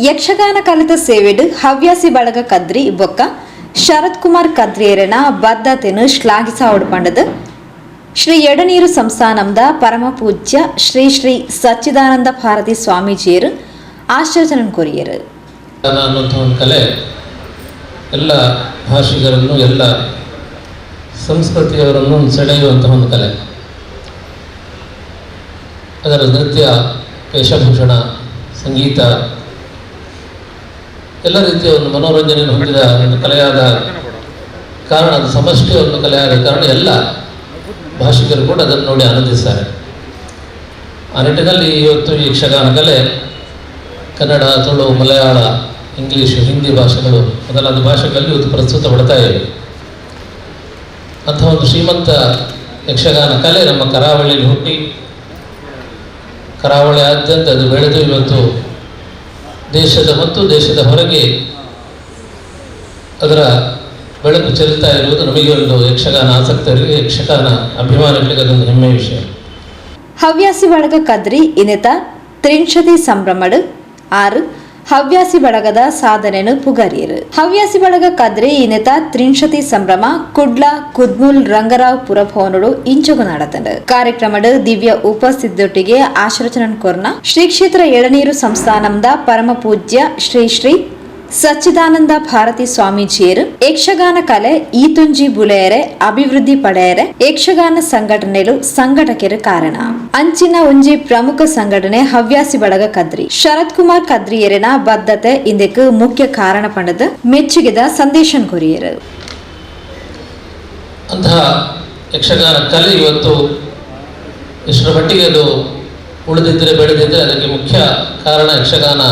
ಯಕ್ಷಗಾನ ಕಲಿತ ಸೇವೆಡು ಹವ್ಯಾಸಿ ಬಳಗ ಕದ್ರಿ ಬೊಕ್ಕ ಶರತ್ ಕುಮಾರ್ ಕದ್ರಿಯರನ ಬದ್ಧತೆಯನ್ನು ಶ್ಲಾಘಿಸಾವಡ್ಪಂಡದು ಶ್ರೀ ಎಡನೀರು ಸಂಸ್ಥಾನದ ಪರಮ ಪೂಜ್ಯ ಶ್ರೀ ಶ್ರೀ ಸಚ್ಚಿದಾನಂದ ಭಾರತಿ ಸ್ವಾಮೀಜಿಯರು ಆಶೀರ್ವಚನ ಕೊರಿಯರು. ಕಲೆ ಎಲ್ಲ ಭಾಷಿಗರನ್ನು ಎಲ್ಲ ಸಂಸ್ಕೃತಿಯವರನ್ನು ಸೆಳೆಯುವಂತಹ ಒಂದು ಕಲೆ. ಅದರ ನೃತ್ಯ, ವೇಷಭೂಷಣ, ಸಂಗೀತ ಎಲ್ಲ ರೀತಿಯ ಒಂದು ಮನೋರಂಜನೆಯನ್ನು ಹೊಂದಿದ ಒಂದು ಕಲೆಯಾದ ಕಾರಣ, ಅದು ಸಮಷ್ಟಿ ಒಂದು ಕಲೆಯಾದ ಕಾರಣ ಎಲ್ಲ ಭಾಷಿಗರು ಕೂಡ ಅದನ್ನು ನೋಡಿ ಆನಂದಿಸ್ತಾರೆ. ಆ ನಿಟ್ಟಿನಲ್ಲಿ ಇವತ್ತು ಈ ಯಕ್ಷಗಾನ ಕಲೆ ಕನ್ನಡ, ತುಳು, ಮಲಯಾಳ, ಇಂಗ್ಲೀಷು, ಹಿಂದಿ ಭಾಷೆಗಳು ಮೊದಲಾದ ಭಾಷೆಗಳಲ್ಲಿ ಇವತ್ತು ಪ್ರಸ್ತುತ ಪಡ್ತಾ ಇವೆ. ಅಂಥ ಒಂದು ಶ್ರೀಮಂತ ಯಕ್ಷಗಾನ ಕಲೆ ನಮ್ಮ ಕರಾವಳಿಯಲ್ಲಿ ಹುಟ್ಟಿ ಕರಾವಳಿಯಾದ್ಯಂತ ಅದು ಬೆಳೆದು ಇವತ್ತು ದೇಶದ ಮತ್ತು ದೇಶದ ಹೊರಗೆ ಅದರ ಬೆಳಕು ಚೆಲ್ತಾ ಇರುವುದು ನಮಗೆ ಒಂದು ಯಕ್ಷಗಾನ ಆಸಕ್ತರಿಗೆ, ಯಕ್ಷಗಾನ ಅಭಿಮಾನಿಗಳಿಗೆ ಅದೊಂದು ಹೆಮ್ಮೆಯ ವಿಷಯ. ಹವ್ಯಾಸಿ ಬಳಗ ಕದ್ರಿ ಇನ್ನಿತ ತ್ರಿಂಶತಿ ಸಂಭ್ರಮಡು 6 ಹವ್ಯಾಸಿ ಬಳಗದ ಸಾಧನೆಯನ್ನು ಪುಗರಿಯರು. ಹವ್ಯಾಸಿ ಬಳಗ ಕದ್ರಿ ಇನ್ನಿತ ತ್ರಿಂಶತಿ ಸಂಭ್ರಮ ಕುಡ್ಲ ಕುದ್ಮುಲ್ ರಂಗರಾವ್ ಪುರಭವನಡು ಇಂಚಗು ನಡತಂಡು. ಕಾರ್ಯಕ್ರಮಡು ದಿವ್ಯ ಉಪಸ್ಥಿತಿಯೊಟ್ಟಿಗೆ ಆಶೀರ್ವಚನ ಕೊರ್ನ ಶ್ರೀ ಕ್ಷೇತ್ರ ಎಳನೀರು ಸಂಸ್ಥಾನದ ಪರಮ ಪೂಜ್ಯ ಶ್ರೀ ಶ್ರೀ ಸಚ್ಚಿದಾನಂದ ಭಾರತಿ ಸ್ವಾಮೀಜಿಯರು ಯಕ್ಷಗಾನ ಕಲೆ ಈತುಂಜಿ ಬುಲೆಯರೆ ಅಭಿವೃದ್ಧಿ ಪಡೆಯರೆ ಯಕ್ಷಗಾನ ಸಂಘಟನೆಲು ಸಂಘಟಕರು ಕಾರಣ ಅಂಚಿನ ಒಂಜಿ ಪ್ರಮುಖ ಸಂಘಟನೆ ಹವ್ಯಾಸಿ ಬಳಗ ಕದ್ರಿ. ಶರತ್ ಕುಮಾರ್ ಕದ್ರಿಯರಿನ ಬದ್ಧತೆ ಇಂದಕ್ಕೆ ಮುಖ್ಯ ಕಾರಣ ಪಂಡದ ಮೆಚ್ಚುಗೆದ ಸಂದೇಶ ಕೊರಿಯರು. ಅಂತಹ ಯಕ್ಷಗಾನ ಕಲೆ ಇವತ್ತು ಎಷ್ಟರ ಮಟ್ಟಿಗೆ ಅದು ಉಳಿದಿದ್ದರೆ ಬೆಳೆದಿದ್ದರೆ ಅದಕ್ಕೆ ಮುಖ್ಯ ಕಾರಣ ಯಕ್ಷಗಾನ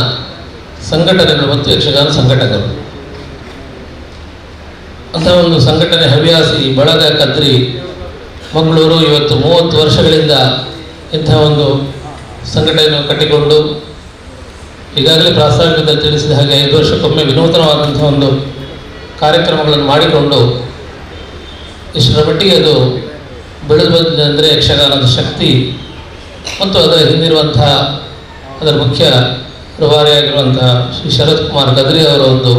ಸಂಘಟನೆಗಳು ಮತ್ತು ಯಕ್ಷಗಾನ ಸಂಘಟಕರು. ಅಂತಹ ಒಂದು ಸಂಘಟನೆ ಹವ್ಯಾಸಿ ಬಳಗ ಕದ್ರಿ ಮಂಗಳೂರು ಇವತ್ತು 30 ವರ್ಷಗಳಿಂದ ಇಂತಹ ಒಂದು ಸಂಘಟನೆಯನ್ನು ಕಟ್ಟಿಕೊಂಡು ಈಗಾಗಲೇ ಪ್ರಾಸ್ತಾವಿಕದಲ್ಲಿ ತಿಳಿಸಿದ ಹಾಗೆ 5 ವರ್ಷಕ್ಕೊಮ್ಮೆ ವಿನೂತನವಾದಂಥ ಒಂದು ಕಾರ್ಯಕ್ರಮಗಳನ್ನು ಮಾಡಿಕೊಂಡು ಇಷ್ಟರ ಮಟ್ಟಿಗೆ ಅದು ಬೆಳೆದು ಬಂದಿದೆ ಅಂದರೆ ಯಕ್ಷಗಾನದ ಶಕ್ತಿ ಮತ್ತು ಅದರ ಹಿಂದಿರುವಂತಹ ಅದರ ಮುಖ್ಯ ರೂವಾರಿಯಾಗಿರುವಂತಹ ಶ್ರೀ ಶರತ್ ಕುಮಾರ್ ಕದ್ರಿ ಅವರ ಒಂದು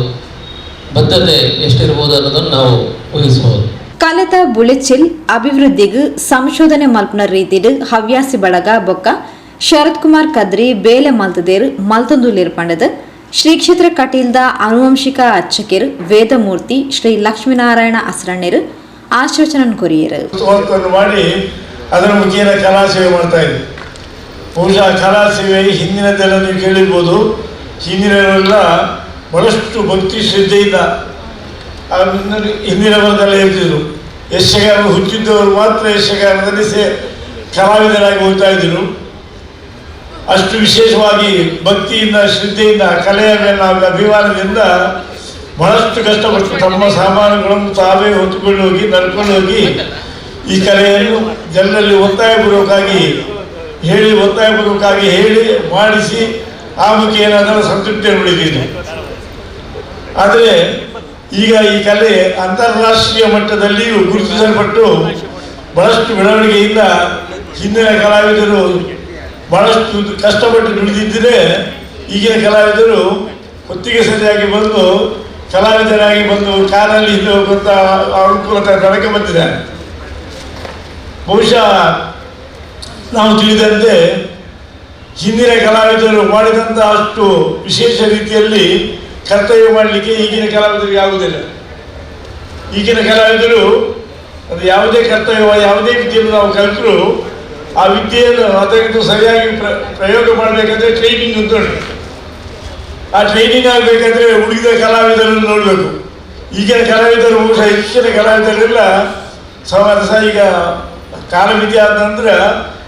ಬದ್ಧತೆ ಎಷ್ಟಿರಬಹುದು ಅನ್ನೋದನ್ನು ನಾವು ಊಹಿಸಬಹುದು. ಕಲೆತ ಬುಳಿಚಿಲ್ ಅಭಿವೃದ್ಧಿಗೂ ಸಂಶೋಧನೆ ಮಲ್ಪನ ರೀತಿಡು ಹವ್ಯಾಸಿ ಬಳಗ ಬೊಕ್ಕ ಶರತ್ ಕುಮಾರ್ ಕದ್ರಿ ಬೇಲೆ ಮಲ್ತದೇರು ಮಲ್ತೊಂದುಲಿರ್ಪಂಡದು ಶ್ರೀ ಕ್ಷೇತ್ರ ಕಟೀಲ್ದ ಆನುವಂಶಿಕ ಅರ್ಚಕರು ವೇದಮೂರ್ತಿ ಶ್ರೀ ಲಕ್ಷ್ಮೀನಾರಾಯಣ ಅಸರಣ್ಯರು ಆಶೀರ್ವಚನ ಕೊರಿಯರು. ಮಾಡಿ ಅದರ ಮುಖೇನ ಕಲಾ ಸೇವೆ ಮಾಡ್ತಾ ಇದ್ರು. ಬಹುಶಃ ಕಲಾ ಸೇವೆ ಹಿಂದಿನದೆಲ್ಲ ನೀವು ಕೇಳಿರ್ಬೋದು. ಹಿಂದಿನವರೆಲ್ಲ ಬಹಳಷ್ಟು ಭಕ್ತಿ ಶ್ರದ್ಧೆಯಿಂದ ಹಿಂದಿನವರೆಲ್ಲ ಇರ್ತಿದ್ರು. ಯಕ್ಷಗಾನ ಹುಚ್ಚಿದ್ದವರು ಮಾತ್ರ ಯಕ್ಷಗಾನದಲ್ಲಿ ಕಲಾವಿದರಾಗಿ ಹೋಗ್ತಾ ಇದ್ದರು. ಅಷ್ಟು ವಿಶೇಷವಾಗಿ ಭಕ್ತಿಯಿಂದ, ಶ್ರದ್ಧೆಯಿಂದ, ಕಲೆಯ ಮೇಲೆ ಅಭಿಮಾನದಿಂದ ಬಹಳಷ್ಟು ಕಷ್ಟಪಟ್ಟು ತಮ್ಮ ಸಾಮಾನುಗಳನ್ನು ತಾವೇ ಹೊತ್ತುಕೊಂಡು ಹೋಗಿ ನಡ್ಕೊಂಡು ಹೋಗಿ ಈ ಕಲೆಯನ್ನು ಜನರಲ್ಲಿ ಒತ್ತಾಯಪೂರ್ವಕವಾಗಿ ಹೇಳಿ ಮಾಡಿಸಿ ಆ ಮುಖೇನ ಅದರ ಸಂತೃಪ್ತಿಯನ್ನು ಪಡೆದಿದೆ. ಆದರೆ ಈಗ ಈ ಕಲೆ ಅಂತಾರಾಷ್ಟ್ರೀಯ ಮಟ್ಟದಲ್ಲಿಯೂ ಗುರುತಿಸಲ್ಪಟ್ಟು ಬಹಳಷ್ಟು ಬೆಳವಣಿಗೆಯಿಂದ ಹಿಂದಿನ ಕಲಾವಿದರು ಬಹಳಷ್ಟು ಕಷ್ಟಪಟ್ಟು ದುಡಿದಿದ್ದರೆ ಈಗಿನ ಕಲಾವಿದರು ಹೊತ್ತಿಗೆ ಸರಿಯಾಗಿ ಬಂದು ಕಲಾವಿದರಾಗಿ ಬಂದು ಕಾರಲ್ಲಿ ಹಿಂದೆ ಹೋಗುವಂಥ ಅನುಕೂಲತೆ ಬೆಳಕೆ ಬಂದಿದ್ದಾರೆ. ಬಹುಶಃ ನಾವು ತಿಳಿದಂತೆ ಹಿಂದಿನ ಕಲಾವಿದರು ಮಾಡಿದಂಥ ಅಷ್ಟು ವಿಶೇಷ ರೀತಿಯಲ್ಲಿ ಕರ್ತವ್ಯ ಮಾಡಲಿಕ್ಕೆ ಈಗಿನ ಕಲಾವಿದರಿಗೆ ಆಗುವುದಿಲ್ಲ. ಈಗಿನ ಕಲಾವಿದರು ಅದು ಯಾವುದೇ ಕರ್ತವ್ಯ, ಯಾವುದೇ ವಿದ್ಯೆಯನ್ನು ನಾವು ಕಲಿತರೂ ಆ ವಿದ್ಯೆಯನ್ನು ಅದಕ್ಕೆ ಸರಿಯಾಗಿ ಪ್ರಯೋಗ ಮಾಡಬೇಕಾದ್ರೆ ಟ್ರೈನಿಂಗ್ ಅಂತ ಉಂಟು. ಆ ಟ್ರೈನಿಂಗ್ ಆಗಬೇಕಾದ್ರೆ ಉಳಿದ ಕಲಾವಿದರನ್ನು ನೋಡಬೇಕು. ಈಗಿನ ಕಲಾವಿದರು ಬಹುಶಃ ಹೆಚ್ಚಿನ ಕಲಾವಿದರೆಲ್ಲ ಈಗ ಕಾಲಮಿತಿ ಆದ ನಂತರ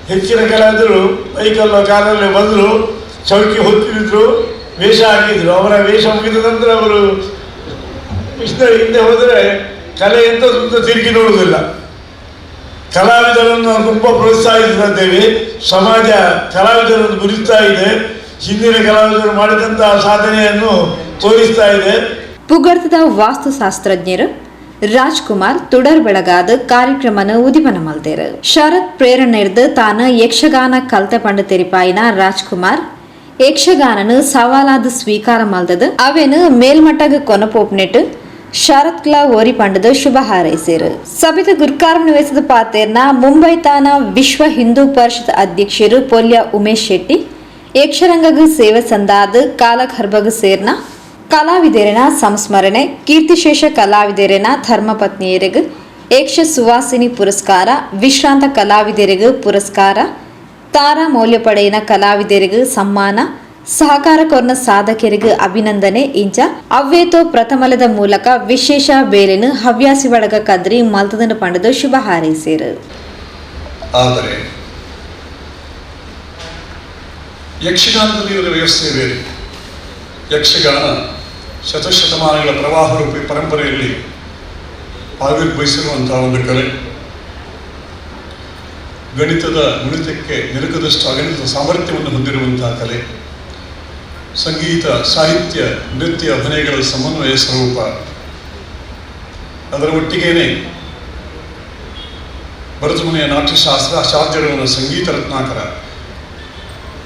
ಹೆಚ್ಚಿನ ಕಲಾವಿದರು ಬೈಕಲ್ಲೋ ಕಾರಲ್ಲೋ ಬಂದರು, ಚೌಕಿ ಹೊತ್ತಿದ್ರು, ವೇಷ ಹಾಕಿದ್ರು. ಅವರ ವೇಷ ಮುಗಿದ ನಂತರ ಅವರು ಹಿಂದೆ ಹೋದರೆ ಕಲೆ ಎಂತ ತಿರುಗಿ ನೋಡುವುದಿಲ್ಲ. ಕಲಾವಿದರನ್ನು ತುಂಬ ಪ್ರೋತ್ಸಾಹಿಸುತ್ತಿದ್ದೇವೆ. ಸಮಾಜ ಕಲಾವಿದರನ್ನು ಗುರುತಿಸ್ತಾ ಇದೆ. ಹಿಂದಿನ ಕಲಾವಿದರು ಮಾಡಿದಂತಹ ಸಾಧನೆಯನ್ನು ತೋರಿಸ್ತಾ ಇದೆ. ಪುಗರ್ತದ ವಾಸ್ತುಶಾಸ್ತ್ರಜ್ಞರು ರಾಜ್ಕುಮಾರ್ ತುಡರ್ ಬೆಳಗಾದ ಕಾರ್ಯಕ್ರಮನ ಉದಿಪನ ಮಲ್ತೇರು. ಶರತ್ ಪ್ರೇರಣೆ ತಾನು ಯಕ್ಷಗಾನ ಕಲ್ತೆ ಪಂಡ ತೆರಿಪಾಯಿನ ರಾಜ್ಕುಮಾರ್ ಯಕ್ಷಗಾನನು ಸವಾಲಾದ ಸ್ವೀಕಾರ ಮಲ್ದದು ಅವೇನು ಮೇಲ್ಮಟ್ಟಗ ಕೊನಪೋಪ್ನೆಟ್ ಶರತ್ ಕ್ಲಾ ಓರಿ ಪಂಡದ ಶುಭ ಹಾರೈಸಿರು. ಸಭೆದ ಗುರ್ಕಾರವನ್ನು ವಹಿಸಿದ ಪಾತೇರ್ನ ಮುಂಬೈ ತಾನ ವಿಶ್ವ ಹಿಂದೂ ಪರಿಷತ್ ಅಧ್ಯಕ್ಷರು ಪೊಲ್ಯ ಉಮೇಶ್ ಶೆಟ್ಟಿ ಯಕ್ಷರಂಗಗ ಸೇವೆ ಸಂದಾದ ಕಾಲಕ್ ಹರ್ಬಗ ಸೇರ್ನ ಕಲಾವಿದರಿನ ಸಂಸ್ಮರಣೆ ಕೀರ್ತಿಶೇಷ ಕಲಾವಿದರಿನ ಧರ್ಮಪತ್ನಿಯರಿಗೆ ಯಕ್ಷ ಸುವಾಸಿನಿ ಪುರಸ್ಕಾರ ವಿಶ್ರಾಂತ ಕಲಾವಿದರಿಗೆ ಪುರಸ್ಕಾರ ತಾರಾ ಮೌಲ್ಯ ಪಡೆಯಿನ ಕಲಾವಿದರಿಗೆ ಸಮ್ಮಾನ ಸಹಕಾರ ಕೊರ್ನ ಸಾಧಕರಿಗೆ ಅಭಿನಂದನೆ ಇಂಚ ಅವ್ವೇತೋ ಪ್ರಥಮಲದ ಮೂಲಕ ವಿಶೇಷ ಬೇಲೆನು ಹವ್ಯಾಸಿ ಬಳಗ ಕದ್ರಿ ಮಲ್ತದನ ಪಂಡದ ಶುಭ ಹಾರೈಸಿರು. ಆದರೆ ಯಕ್ಷಗಾನದಲ್ಲಿ ಇರುವ ವ್ಯವಸ್ಥೆ ಬೇರೆ. ಯಕ್ಷಗಾನ ಶತಶತಮಾನಗಳ ಪ್ರವಾಹ ರೂಪಿ ಪರಂಪರೆಯಲ್ಲಿ ಆವಿರ್ಭವಿಸಿರುವಂತಹ ಒಂದು ಕಲೆ. ಗಣಿತದ ಗುಣಿತಕ್ಕೆ ನಿಲುಕದಷ್ಟು ಅಗಣಿತದ ಸಾಮರ್ಥ್ಯವನ್ನು ಹೊಂದಿರುವಂತಹ ಕಲೆ. ಸಂಗೀತ, ಸಾಹಿತ್ಯ, ನೃತ್ಯ, ಅಭಿನಯಗಳ ಸಮನ್ವಯ ಸ್ವರೂಪ. ಅದರ ಒಟ್ಟಿಗೇನೆ ಭರತಮುನಿಯ ನಾಟ್ಯಶಾಸ್ತ್ರ, ಆಚಾರ್ಯರವನ ಸಂಗೀತ ರತ್ನಾಕರ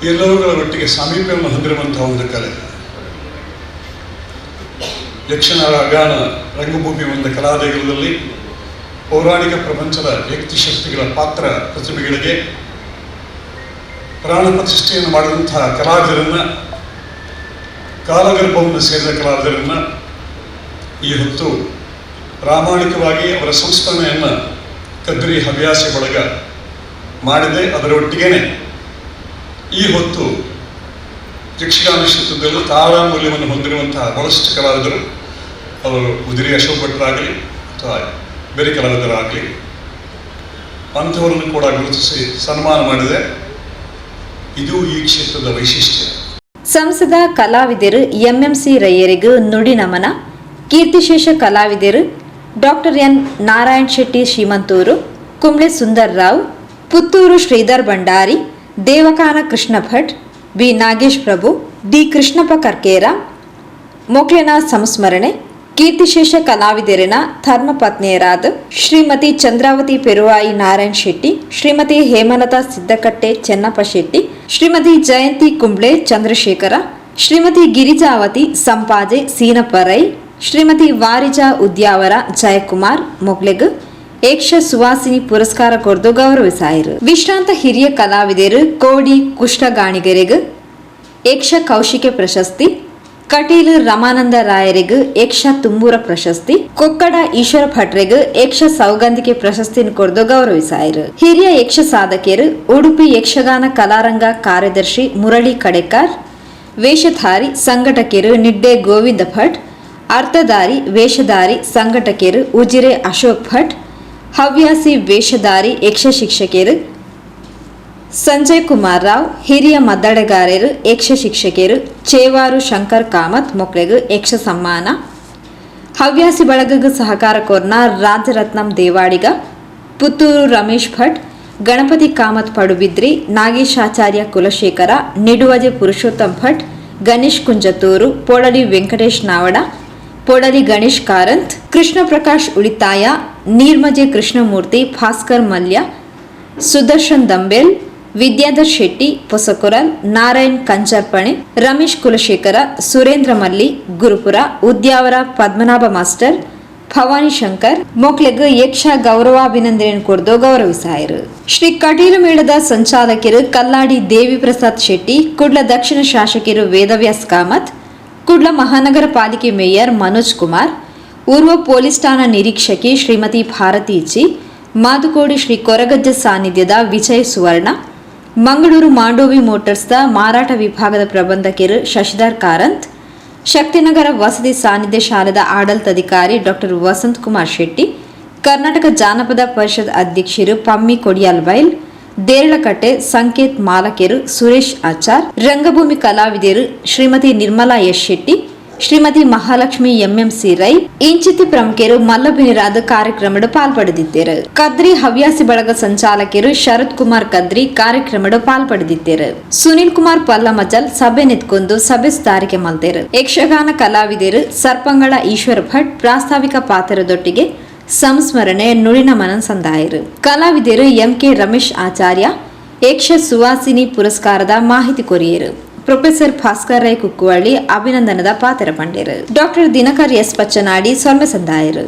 ಎಲ್ಲವುಗಳ ಒಟ್ಟಿಗೆ ಸಾಮೀಪ್ಯವನ್ನು ಹೊಂದಿರುವಂತಹ ಒಂದು ಕಲೆ. ಯಕ್ಷಗಾನ ರಂಗಭೂಮಿ ಒಂದು ಕಲಾದೇಗುಲದಲ್ಲಿ ಪೌರಾಣಿಕ ಪ್ರಪಂಚದ ವ್ಯಕ್ತಿ ಶಕ್ತಿಗಳ ಪಾತ್ರ ಪ್ರತಿಭೆಗಳಿಗೆ ಪ್ರಾಣ ಪ್ರತಿಷ್ಠೆಯನ್ನು ಮಾಡಿದಂತಹ ಕಲಾವಿದರನ್ನ, ಕಾಲಗರ್ಭವನ್ನು ಸೇರಿದ ಕಲಾವಿದರನ್ನ ಈ ಹೊತ್ತು ಪ್ರಾಮಾಣಿಕವಾಗಿ ಅವರ ಸಂಸ್ಮರಣೆಯನ್ನು ಕದ್ರಿ ಹವ್ಯಾಸಿ ಬಳಗ ಮಾಡಿದೆ. ಅದರ ಒಟ್ಟಿಗೆನೆ ಈ ಹೊತ್ತು ಯಕ್ಷಗಾನ ಕ್ಷೇತ್ರದಲ್ಲಿ ತಾರಾ ಮೌಲ್ಯವನ್ನು ಹೊಂದಿರುವಂತಹ ಬಹಳಷ್ಟು ಕಲಾವಿದರು, ಅವರು ಉದಿರಿ ಅಶೋಕ್ ಭಟ್ರಾಗಲಿ ಅಥವಾ ಬೇರೆ ಕಲಾವಿದರಾಗಲಿ, ಅಂಥವರನ್ನು ಕೂಡ ಗುರುತಿಸಿ ಸನ್ಮಾನ ಮಾಡಿದೆ. ಇದು ಈ ಕ್ಷೇತ್ರದ ವೈಶಿಷ್ಟ್ಯ. ಸಂಸದ ಕಲಾವಿದರು ಎಂಎಂಸಿ ರೈಯರಿಗೂ ನುಡಿ ನಮನ. ಕೀರ್ತಿಶೇಷ ಕಲಾವಿದರು doctor N Narayan Shetty Shrimanturu, Kumble Sundar Rao, Puttur Shridhar Bhandari, Devakana Krishna Bhat, B Nagesh Prabhu, D Krishnappa Karkera ಮೊಕ್ಲೆನ ಸಂಸ್ಮರಣೆ. ಕೀರ್ತಿಶೇಷ ಕಲಾವಿದರಿನ ಧರ್ಮಪತ್ನಿಯರಾದ ಶ್ರೀಮತಿ ಚಂದ್ರಾವತಿ ಪೆರುವಾಯಿ ನಾರಾಯಣ್ ಶೆಟ್ಟಿ, ಶ್ರೀಮತಿ ಹೇಮಲತಾ ಸಿದ್ದಕಟ್ಟೆ ಚೆನ್ನಪ್ಪ ಶೆಟ್ಟಿ, ಶ್ರೀಮತಿ ಜಯಂತಿ ಕುಂಬ್ಳೆ ಚಂದ್ರಶೇಖರ, ಶ್ರೀಮತಿ ಗಿರಿಜಾವತಿ ಸಂಪಾಜೆ ಸೀನಪರೈ, ಶ್ರೀಮತಿ ವಾರಿಜಾ ಉದ್ಯಾವರ ಜಯಕುಮಾರ್ ಮೊಗ್ಲೆಗ್ ಯಕ್ಷ ಸುವಾಸಿನಿ ಪುರಸ್ಕಾರ ಕೊರ್ದು ಗೌರವಿಸಾಯಿರು. ವಿಶ್ರಾಂತ ಹಿರಿಯ ಕಲಾವಿದರು ಕೋಡಿ ಕುಷ್ಟಗಾಣಿಗರಿಗೆ ಯಕ್ಷ ಕೌಶಿಕೆ ಪ್ರಶಸ್ತಿ, ಕಟೀಲು ರಮಾನಂದ ರಾಯರಿಗೆ ಯಕ್ಷ ತುಂಬೂರ ಪ್ರಶಸ್ತಿ, ಕೊಕ್ಕಡ ಈಶ್ವರ ಭಟ್ರಿಗೆ ಯಕ್ಷ ಸೌಗಂಧಿಕೆ ಪ್ರಶಸ್ತಿ ಕೊರ್ದು ಗೌರವಿಸಾಯಿರು. ಹಿರಿಯ ಯಕ್ಷ ಸಾಧಕಿಯರು ಉಡುಪಿ ಯಕ್ಷಗಾನ ಕಲಾರಂಗ ಕಾರ್ಯದರ್ಶಿ ಮುರಳಿ ಕಡೆಕರ್, ವೇಷಧಾರಿ ಸಂಘಟಕಿಯರು ನಿಡ್ಡೆ ಗೋವಿಂದ ಭಟ್, ಅರ್ಥಧಾರಿ ವೇಷಧಾರಿ ಸಂಘಟಕಿಯರು ಉಜಿರೆ ಅಶೋಕ್ ಭಟ್, ಹವ್ಯಾಸಿ ವೇಷಧಾರಿ ಯಕ್ಷ ಶಿಕ್ಷಕಿಯರು ಸಂಜಯ್ ಕುಮಾರ್ ರಾವ್, ಹಿರಿಯ ಮದ್ದಳೆಗಾರರು ಯಕ್ಷ ಶಿಕ್ಷಕಿಯರು ಚೇವಾರು ಶಂಕರ್ ಕಾಮತ್ ಮೊಕ್ಲೆಗ್ ಯಕ್ಷ ಸಮ್ಮಾನ. ಹವ್ಯಾಸಿ ಬಳಗಗ ಸಹಕಾರ ಕೋರ್ನ ರಾಜರತ್ನಂ ದೇವಾಡಿಗ, ಪುತ್ತೂರು ರಮೇಶ್ ಭಟ್, ಗಣಪತಿ ಕಾಮತ್ ಪಡುಬಿದ್ರಿ, ನಾಗೇಶಾಚಾರ್ಯ ಕುಲಶೇಖರ, ನಿಡುವಜೆ ಪುರುಷೋತ್ತಮ್ ಭಟ್, ಗಣೇಶ್ ಕುಂಜತೂರು, ಪೊಳಲಿ ವೆಂಕಟೇಶ್ ನಾವಡ, ಪೊಳಲಿ ಗಣೇಶ್ ಕಾರಂತ್, ಕೃಷ್ಣ ಪ್ರಕಾಶ್ ಉಳಿತಾಯ, ನೀರ್ಮಜೆ ಕೃಷ್ಣಮೂರ್ತಿ, ಭಾಸ್ಕರ್ ಮಲ್ಯ, ಸುದರ್ಶನ್ ದಂಬೇಲ್, ವಿದ್ಯಾಧರ್ ಶೆಟ್ಟಿ ಪೊಸಕೊರಲ್, ನಾರಾಯಣ್ ಕಂಚರ್ಪಣೆ, ರಮೇಶ್ ಕುಲಶೇಖರ, ಸುರೇಂದ್ರ ಮಲ್ಲಿ ಗುರುಪುರ, ಉದ್ಯಾವರ ಪದ್ಮನಾಭ ಮಾಸ್ಟರ್, ಭವಾನಿ ಶಂಕರ್ ಮೊಕ್ಲೆಗ್ ಯಕ್ಷ ಗೌರವಾಭಿನಂದನೆ ಕೊರ್ದು ಗೌರವಿಸಾಯಿರು. ಶ್ರೀ ಕಟೀಲು ಮೇಳದ ಸಂಚಾಲಕರು ಕಲ್ಲಾಡಿ ದೇವಿ ಪ್ರಸಾದ್ ಶೆಟ್ಟಿ, ಕುಡ್ಲ ದಕ್ಷಿಣ ಶಾಸಕರು ವೇದವ್ಯಾಸ್ ಕಾಮತ್, ಕುಡ್ಲ ಮಹಾನಗರ ಪಾಲಿಕೆ ಮೇಯರ್ ಮನೋಜ್ ಕುಮಾರ್, ಊರ್ವ ಪೊಲೀಸ್ ಠಾಣಾ ನಿರೀಕ್ಷಕಿ ಶ್ರೀಮತಿ ಭಾರತಿ ಇಚ್ಚಿ, ಮಾದುಕೋಡಿ ಶ್ರೀ ಕೊರಗಜ್ಜ ಸಾನ್ನಿಧ್ಯದ ವಿಜಯ್ ಸುವರ್ಣ, ಮಂಗಳೂರು ಮಾಂಡೋವಿ ಮೋಟಾರ್ಸ್ನ ಮಾರಾಟ ವಿಭಾಗದ ಪ್ರಬಂಧಕರು ಶಶಿಧರ್ ಕಾರಂತ್, ಶಕ್ತಿನಗರ ವಸತಿ ಸಾನ್ನಿಧ್ಯ ಶಾಲೆದ ಆಡಳಿತಾಧಿಕಾರಿ ಡಾಕ್ಟರ್ ವಸಂತ್ ಕುಮಾರ್ ಶೆಟ್ಟಿ, ಕರ್ನಾಟಕ ಜಾನಪದ ಪರಿಷತ್ ಅಧ್ಯಕ್ಷರು ಪಮ್ಮಿ ಕೊಡಿಯಾಲ್ಬೈಲ್, ದೇರಳಕಟ್ಟೆ ಸಂಕೇತ್ ಮಾಲಕೆರು ಸುರೇಶ್ ಆಚಾರ್, ರಂಗಭೂಮಿ ಕಲಾವಿದರು ಶ್ರೀಮತಿ ನಿರ್ಮಲಾ ಎಸ್ ಶೆಟ್ಟಿ, ಶ್ರೀಮತಿ ಮಹಾಲಕ್ಷ್ಮಿ ಎಂಎಂಸಿ ರೈ ಇಂಚಿತಿ ಪ್ರಮುಖರು ಮಲ್ಲಬಿನಿರಾದ ಕಾರ್ಯಕ್ರಮದ ಪಾಲ್ಪಡೆದಿದ್ದರು. ಕದ್ರಿ ಹವ್ಯಾಸಿ ಬಳಗ ಸಂಚಾಲಕರು ಶರತ್ ಕುಮಾರ್ ಕದ್ರಿ ಕಾರ್ಯಕ್ರಮದ ಪಾಲ್ಪಡೆದಿದ್ದರು. ಸುನಿಲ್ ಕುಮಾರ್ ಪಲ್ಲಮಜಲ್ ಸಭೆ ನೆತ್ಕೊಂಡು ಸಭೆ ಸುಧಾರಿಕೆ ಮಲ್ತೇರು. ಯಕ್ಷಗಾನ ಕಲಾವಿದರು ಸರ್ಪಂಗಳ ಈಶ್ವರ ಭಟ್ ಪ್ರಾಸ್ತಾವಿಕ ಪಾತ್ರದೊಟ್ಟಿಗೆ ಸಂಸ್ಮರಣೆ ನುಡಿನ ಮನನ್ ಸಂದಾಯರು. ಕಲಾವಿದರು ಎಂಕೆ ರಮೇಶ್ ಆಚಾರ್ಯ ಯಕ್ಷ ಸುವಾಸಿನಿ ಪುರಸ್ಕಾರದ ಮಾಹಿತಿ ಕೊರಿಯರು. ಪ್ರೊಫೆಸರ್ ಭಾಸ್ಕರ್ ರೈ ಕುಕ್ಕುವಳ್ಳಿ ಅಭಿನಂದನದ ಪಾತ್ರ ಪಂಡಿರು. ಡಾಕ್ಟರ್ ದಿನಕರ್ ಎಸ್ ಪಚ್ಚನಾಡಿ ಸೊಲ್ಮೆ ಸಂದಾಯರು.